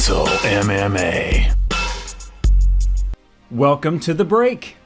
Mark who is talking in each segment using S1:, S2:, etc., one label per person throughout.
S1: Mental MMA.
S2: Welcome to The Break.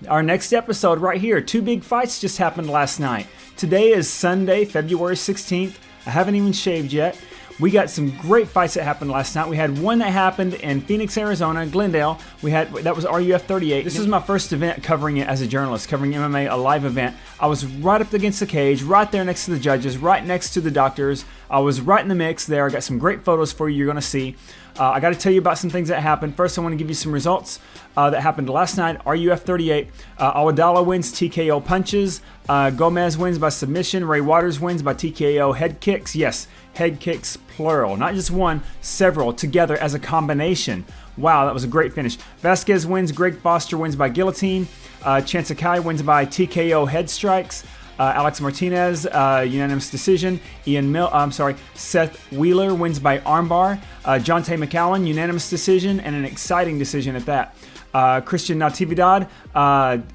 S2: Our next episode right here. Two big fights just happened last night. Today is Sunday, February 16th. I haven't even shaved yet. We got some great fights that happened last night. We had one that happened in Phoenix, Arizona, Glendale. That was RUF 38. This was my first event covering it as a journalist, covering MMA, a live event. I was right up against the cage, right there next to the judges, right next to the doctors. I was right in the mix there. I got some great photos for you you're going to see. I got to tell you about some things that happened. First, I want to give you some results that happened last night. RUF 38. Awadala wins TKO punches. Gomez wins by submission. Ray Waters wins by TKO head kicks. Yes, head kicks plural. Not just one, several together as a combination. Wow, that was a great finish. Vasquez wins. Greg Foster wins by guillotine. Chansakai wins by TKO head strikes. Alex Martinez, unanimous decision. Seth Wheeler wins by armbar. Jonte McCowan, unanimous decision, and an exciting decision at that. Christian Natividad,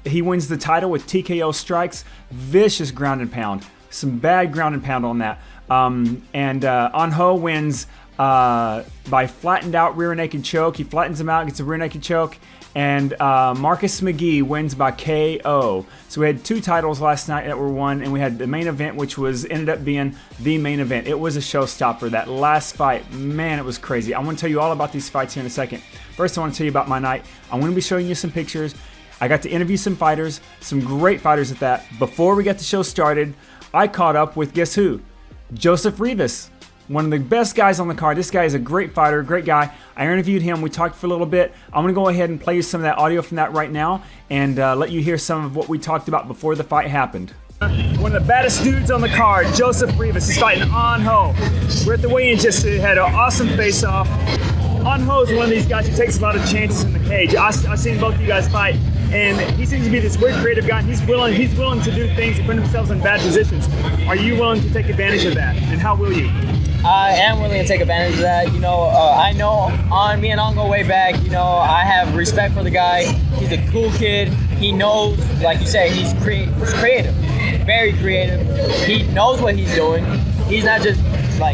S2: he wins the title with TKO strikes. Vicious ground and pound. Some bad ground and pound on that. Anho wins by flattened out rear naked choke. He flattens him out, gets a rear naked choke. And Marcus McGee wins by KO. So we had two titles last night that were won, and we had the main event, which ended up being the main event. It was a showstopper. That last fight, man, it was crazy. I want to tell you all about these fights here in a second. First, I want to tell you about my night. I want to be showing you some pictures. I got to interview some fighters, some great fighters at that. Before we got the show started, I caught up with, guess who? Joseph Rivas. One of the best guys on the card. This guy is a great fighter, great guy. I interviewed him. We talked for a little bit. I'm going to go ahead and play you some of that audio from that right now and let you hear some of what we talked about before the fight happened. One of the baddest dudes on the card, Joseph Rivas. He's fighting Anho. We're at the weigh-in just had an awesome face-off. Anho is one of these guys who takes a lot of chances in the cage. I've seen both of you guys fight, and he seems to be this very creative guy. And he's willing to do things to put himself in bad positions. Are you willing to take advantage of that, and how will you?
S3: I am willing to take advantage of that. I know on me and I'll go way back. I have respect for the guy. He's a cool kid. He knows, like you say, he's creative, very creative. He knows what he's doing. He's not just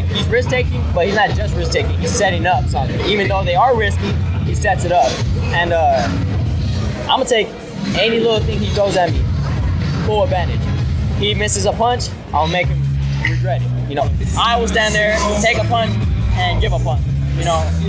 S3: he's risk taking, but he's not just risk taking. He's setting up something. Even though they are risky, he sets it up. And I'm gonna take any little thing he throws at me, full advantage. He misses a punch, I'll make him regret it. I will stand there, take a punch, and give a punch.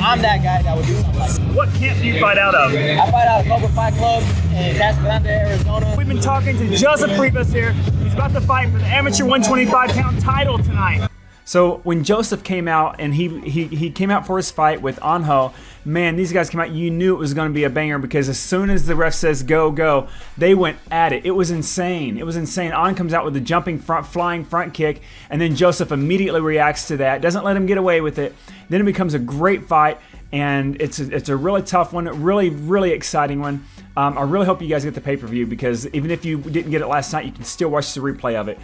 S3: I'm that guy that would do something like that.
S2: What camp do you fight out of?
S3: I fight out of Cobra Fight Club in Glendale, Arizona.
S2: We've been talking to Joseph Rivas here. He's about to fight for the amateur 125-pound title tonight. So when Joseph came out and he came out for his fight with Anho, man, these guys came out. You knew it was going to be a banger because as soon as the ref says go, they went at it. It was insane. An comes out with a jumping flying front kick, and then Joseph immediately reacts to that. Doesn't let him get away with it. Then it becomes a great fight, and it's a really tough one, really, really exciting one. I really hope you guys get the pay-per-view because even if you didn't get it last night, you can still watch the replay of it.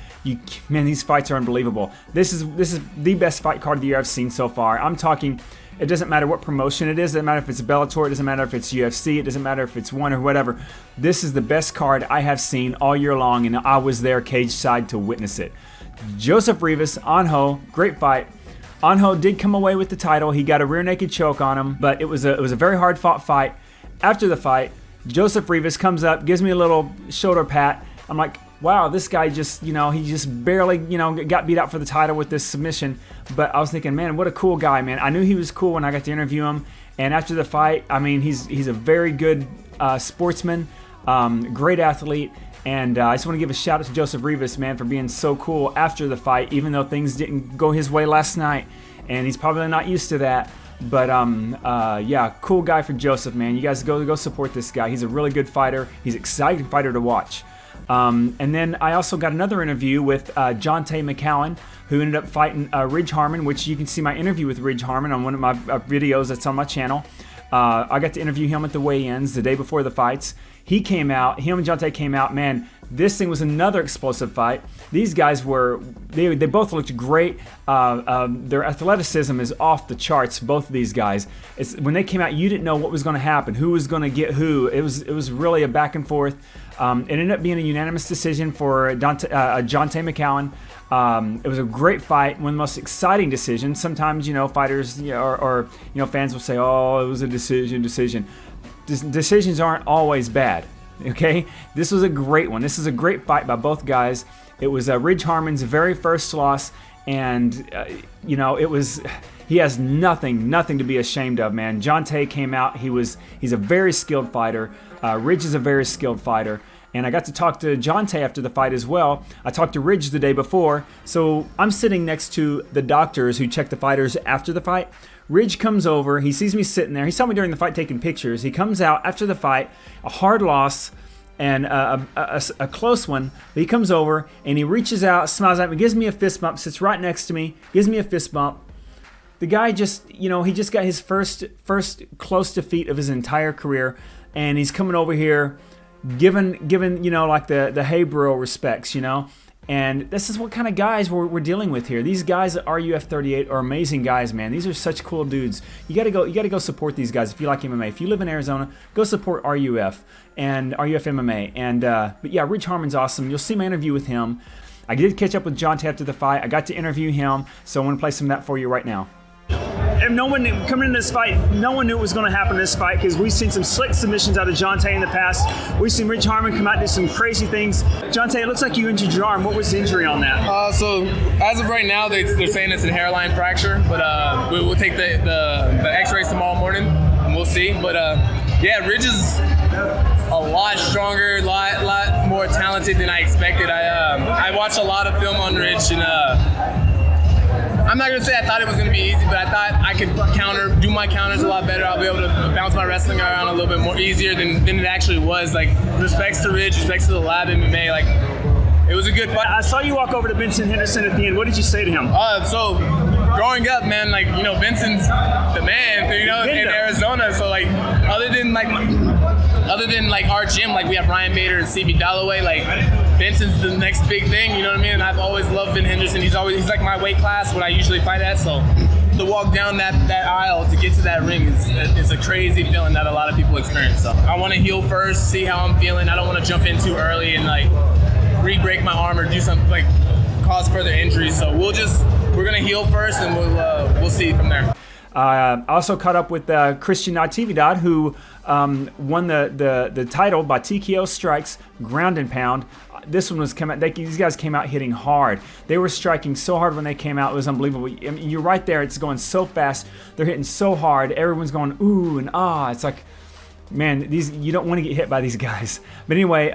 S2: Man, these fights are unbelievable. This is the best fight card of the year I've seen so far. I'm talking, it doesn't matter what promotion it is. It doesn't matter if it's Bellator. It doesn't matter if it's UFC. It doesn't matter if it's one or whatever. This is the best card I have seen all year long, and I was there cage side to witness it. Joseph Rivas, Anho, great fight. Anho did come away with the title. He got a rear naked choke on him, but it was a very hard fought fight. After the fight, Joseph Rivas comes up, gives me a little shoulder pat. I'm like, wow, this guy just, he just barely, got beat out for the title with this submission. But I was thinking, man, what a cool guy, man. I knew he was cool when I got to interview him. And after the fight, I mean, he's a very good sportsman, great athlete. And I just want to give a shout out to Joseph Rivas, man, for being so cool after the fight, even though things didn't go his way last night. And he's probably not used to that. But yeah, cool guy for Joseph, man. You guys go support this guy. He's a really good fighter. He's an exciting fighter to watch. And then I also got another interview with Jonte McCowan, who ended up fighting Ridge Harmon, which you can see my interview with Ridge Harmon on one of my videos that's on my channel. I got to interview him at the weigh-ins the day before the fights. He and Jonte came out, man, this thing was another explosive fight. These guys they both looked great. Their athleticism is off the charts, both of these guys. When they came out, you didn't know what was going to happen, who was going to get who. It was really a back and forth. It ended up being a unanimous decision for Jonte McCowan. It was a great fight, one of the most exciting decisions. Sometimes, fighters or fans will say, "Oh, it was a decision." Decisions aren't always bad. Okay, this was a great one. This is a great fight by both guys. It was Ridge Harmon's very first loss, and it was. He has nothing to be ashamed of, man. Jonte came out. He's a very skilled fighter. Ridge is a very skilled fighter. And I got to talk to Jonte after the fight as well. I talked to Ridge the day before. So I'm sitting next to the doctors who check the fighters after the fight. Ridge comes over. He sees me sitting there. He saw me during the fight taking pictures. He comes out after the fight, a hard loss and a close one. He comes over and he reaches out, smiles at me, gives me a fist bump, sits right next to me, gives me a fist bump. The guy just, he just got his first close defeat of his entire career, and he's coming over here giving like the hey bro respects, And this is what kind of guys we're dealing with here. These guys at RUF 38 are amazing guys, man. These are such cool dudes. You gotta go support these guys if you like MMA. If you live in Arizona, go support RUF and RUF MMA. And but yeah, Ridge Harmon's awesome. You'll see my interview with him. I did catch up with Jonte after the fight. I got to interview him, so I want to play some of that for you right now. And no one coming into this fight, no one knew what was going to happen in this fight because we've seen some slick submissions out of Jonte in the past. We've seen Ridge Harmon come out and do some crazy things. Jonte, it looks like you injured your arm. What was the injury on that?
S4: So as of right now, they're saying it's a hairline fracture, but we'll take the X-rays tomorrow morning and we'll see. But yeah, Ridge is a lot stronger, lot more talented than I expected. I watched a lot of film on Ridge and. I'm not going to say I thought it was going to be easy, but I thought I could do my counters a lot better. I'll be able to bounce my wrestling around a little bit more easier than it actually was. Like, respects to Ridge, respects to the Lab MMA. Like, it was a good fight.
S2: I saw you walk over to Benson Henderson at the end. What did you say to him?
S4: So, growing up, man, like, Benson's the man, in Arizona. So, like, other than our gym, like we have Ryan Bader and CB Dalloway, like Benson's the next big thing, you know what I mean? And I've always loved Ben Henderson. He's like my weight class, what I usually fight at. So to walk down that aisle to get to that ring is a crazy feeling that a lot of people experience. So I want to heal first, see how I'm feeling. I don't want to jump in too early and like re-break my arm or do something like cause further injuries. So we're gonna heal first and we'll see from there.
S2: I also caught up with Christian Natividad, who won the title by TKO strikes, ground and pound. This one was these guys came out hitting hard. They were striking so hard when they came out. It was unbelievable. I mean, you're right there. It's going so fast. They're hitting so hard. Everyone's going ooh and ah. It's like, man, you don't want to get hit by these guys. But anyway,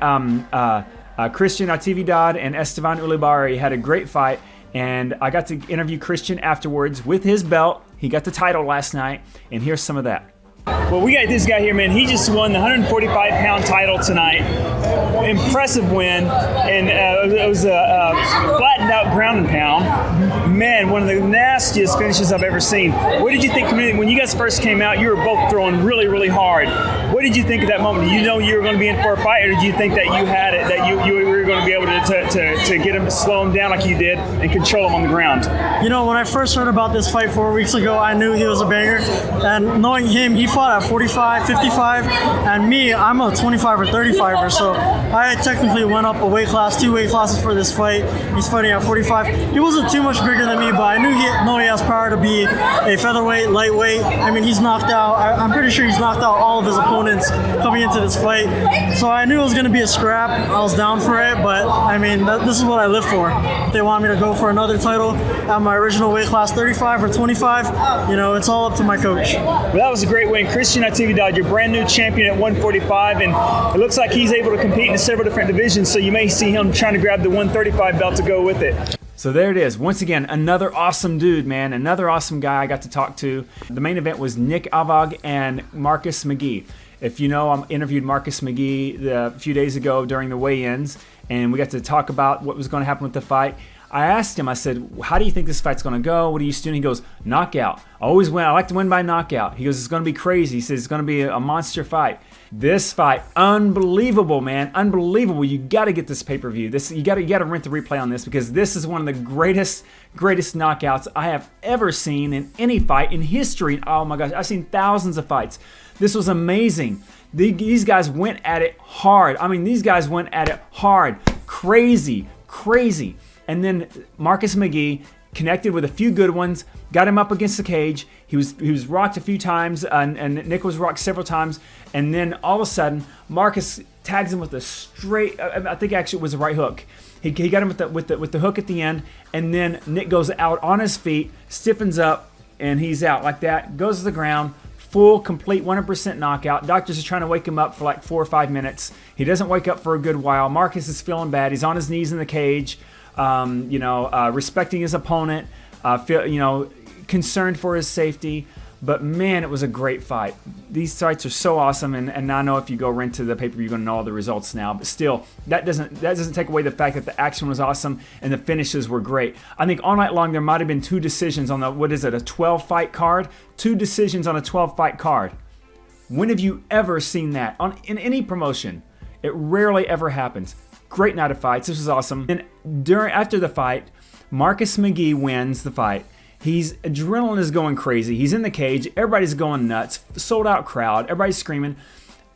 S2: Christian Natividad and Esteban Ulibarri had a great fight. And I got to interview Christian afterwards with his belt. He got the title last night, and here's some of that. Well, we got this guy here, man. He just won the 145-pound title tonight. Impressive win, and it was a flattened out ground and pound. Man, one of the nastiest finishes I've ever seen. What did you think when you guys first came out? You were both throwing really, really hard. What did you think at that moment? Did you know you were going to be in for a fight, or did you think that you had it, that you were going to be able to get him, slow him down like you did, and control him on the ground?
S5: When I first heard about this fight 4 weeks ago, I knew he was a banger. And knowing him, he fought at 45, 55, and me, I'm a 25 or 35er, so I technically went up a weight class, 2 weight classes for this fight. He's fighting at 45. He wasn't too much bigger than me, but I knew he has power to be a featherweight, lightweight. I mean, he's knocked out, I'm pretty sure he's knocked out all of his opponents coming into this fight. So I knew it was going to be a scrap. I was down for it, but I mean, this is what I live for. If they want me to go for another title at my original weight class, 35 or 25, it's all up to my coach.
S2: Well, that was a great win. Christian Natividad, your brand new champion at 145, and it looks like he's able to compete in several different divisions, so you may see him trying to grab the 135 belt to go with it. So there it is. Once again, another awesome dude, man. Another awesome guy I got to talk to. The main event was Nick Avog and Marcus McGee. If you know, I interviewed Marcus McGee a few days ago during the weigh-ins, and we got to talk about what was going to happen with the fight. I asked him, I said, how do you think this fight's going to go? What are you doing? He goes, knockout. I always win. I like to win by knockout. He goes, it's going to be crazy. He says, it's going to be a monster fight. This fight, unbelievable, man, unbelievable. You got to get this pay-per-view. You got to rent the replay on this, because this is one of the greatest knockouts I have ever seen in any fight in history. Oh my gosh, I've seen thousands of fights. This was amazing. These guys went at it hard. I mean, these guys went at it hard, crazy. And then Marcus McGee connected with a few good ones, got him up against the cage. He was rocked a few times, and Nick was rocked several times. And then all of a sudden, Marcus tags him with a straight, I think actually it was a right hook. He got him with the hook at the end, and then Nick goes out on his feet, stiffens up, and he's out like that, goes to the ground, full, complete 100% knockout. Doctors are trying to wake him up for like 4 or 5 minutes. He doesn't wake up for a good while. Marcus is feeling bad. He's on his knees in the cage, respecting his opponent, concerned for his safety. But man, it was a great fight. These fights are so awesome, and I know if you go rent to the pay-per-view, you're gonna know all the results now. But still, that doesn't take away the fact that the action was awesome and the finishes were great. I think all night long there might have been 2 decisions on a 12-fight card? 2 decisions on a 12-fight card. When have you ever seen that in any promotion? It rarely ever happens. Great night of fights. This was awesome. And after the fight, Marcus McGee wins the fight. Adrenaline is going crazy. He's in the cage. Everybody's going nuts. Sold out crowd. Everybody's screaming.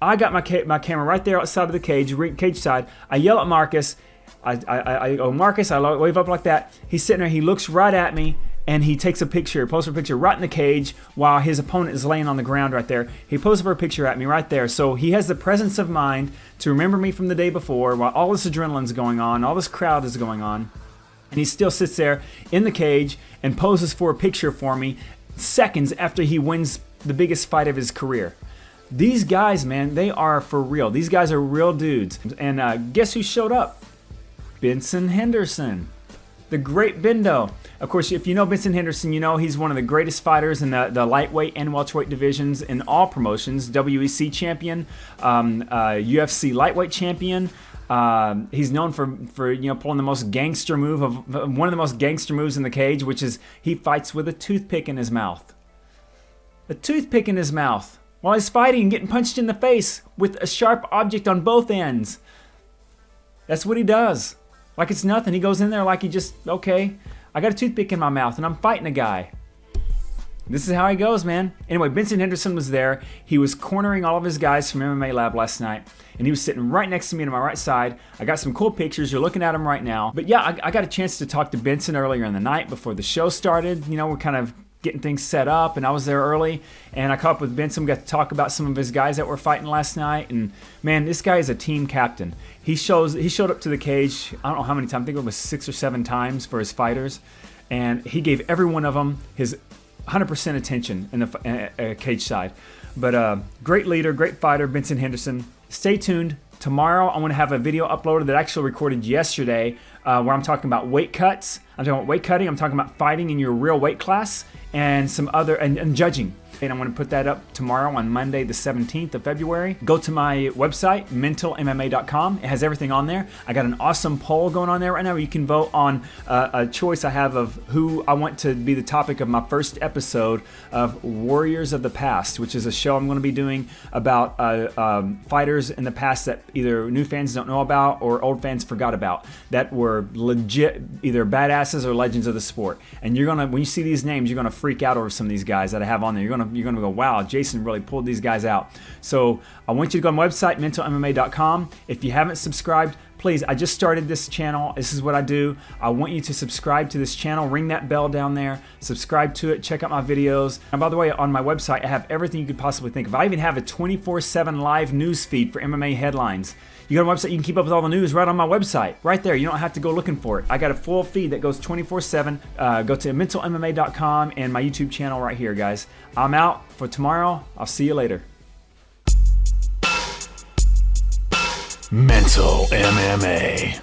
S2: I got my camera right there outside of the cage side. I yell at Marcus. I go, Marcus, I wave up like that. He's sitting there. He looks right at me, and he takes a picture, posts a picture right in the cage while his opponent is laying on the ground right there. He poses for a picture at me right there. So he has the presence of mind to remember me from the day before while all this adrenaline's going on, all this crowd is going on. And he still sits there in the cage and poses for a picture for me seconds after he wins the biggest fight of his career. These guys, man, they are for real. These guys are real dudes. And guess who showed up? Benson Henderson. The great Bendo. Of course, if you know Benson Henderson, you know he's one of the greatest fighters in the lightweight and welterweight divisions in all promotions. WEC champion, UFC lightweight champion. He's known for pulling the most gangster move one of the most gangster moves in the cage, which is he fights with a toothpick in his mouth. A toothpick in his mouth while he's fighting and getting punched in the face with a sharp object on both ends. That's what he does. Like it's nothing. He goes in there like I got a toothpick in my mouth and I'm fighting a guy. This is how he goes, man. Anyway, Benson Henderson was there. He was cornering all of his guys from MMA Lab last night, and he was sitting right next to me to my right side. I got some cool pictures. You're looking at them right now. But yeah, I got a chance to talk to Benson earlier in the night before the show started. We're kind of getting things set up, and I was there early, and I caught up with Benson. We got to talk about some of his guys that were fighting last night, and man, this guy is a team captain. He showed up to the cage, I don't know how many times, I think it was 6 or 7 times for his fighters, and he gave every one of them his 100% attention in the cage side. But great leader, great fighter, Benson Henderson. Stay tuned. Tomorrow I'm going to have a video uploaded that I actually recorded yesterday where I'm talking about weight cuts. I'm talking about weight cutting. I'm talking about fighting in your real weight class and some other, and judging. And I'm going to put that up tomorrow on Monday, the 17th of February. Go to my website, mentalmma.com. It has everything on there. I got an awesome poll going on there right now where you can vote on a choice I have of who I want to be the topic of my first episode of Warriors of the Past, which is a show I'm going to be doing about fighters in the past that either new fans don't know about or old fans forgot about, that were legit either badasses or legends of the sport. And you're going to, when you see these names, you're going to freak out over some of these guys that I have on there. You're gonna go, wow, Jason really pulled these guys out. So I want you to go on my website, mentalmma.com. If you haven't subscribed, please, I just started this channel. This is what I do. I want you to subscribe to this channel. Ring that bell down there. Subscribe to it. Check out my videos. And by the way, on my website, I have everything you could possibly think of. I even have a 24/7 live news feed for MMA headlines. You go to my website, you can keep up with all the news right on my website. Right there. You don't have to go looking for it. I got a full feed that goes 24/7. Go to mentalmma.com and my YouTube channel right here, guys. I'm out for tomorrow. I'll see you later.
S1: Mental MMA.